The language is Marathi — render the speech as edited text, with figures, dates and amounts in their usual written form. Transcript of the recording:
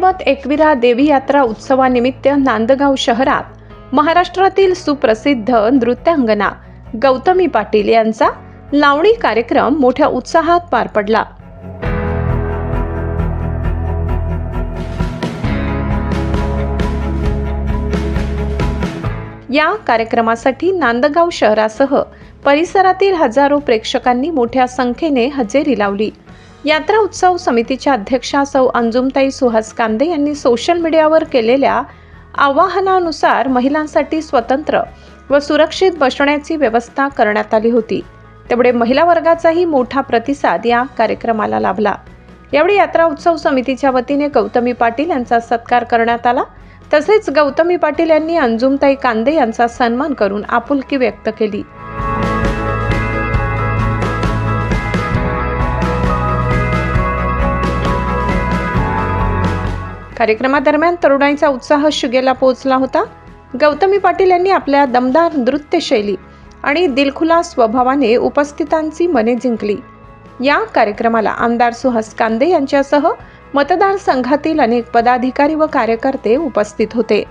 पर्वत एकविरा देवी यात्रा उत्सवानिमित्त नांदगाव शहरात महाराष्ट्रातील सुप्रसिद्ध नृत्यांगना गौतमी पाटील यांचा लावणी कार्यक्रम मोठ्या उत्साहात पार पडला। या कार्यक्रमासाठी नांदगाव शहरासह परिसरातील हजारो प्रेक्षकांनी मोठ्या संख्येने हजेरी लावली। यात्रा उत्सव समितीच्या अध्यक्षा सौ अंजुमताई सुहास कांदे यांनी सोशल मीडियावर केलेल्या आवाहनानुसार महिलांसाठी स्वतंत्र व सुरक्षित बसण्याची व्यवस्था करण्यात आली होती। त्यामुळे महिला वर्गाचाही मोठा प्रतिसाद या कार्यक्रमाला लाभला। यावेळी यात्रा उत्सव समितीच्या वतीने गौतमी पाटील यांचा सत्कार करण्यात आला। तसेच गौतमी पाटील यांनी अंजुमताई कांदे यांचा सन्मान करून आपुलकी व्यक्त केली। कार्यक्रमादरम्यान तरुणाईचा उत्साह शिगेला पोहोचला होता। गौतमी पाटील यांनी आपल्या दमदार नृत्य शैली आणि दिलखुलास स्वभावाने उपस्थितांची मने जिंकली। या कार्यक्रमाला आमदार सुहास कांदे यांच्यासह मतदारसंघातील अनेक पदाधिकारी व कार्यकर्ते उपस्थित होते।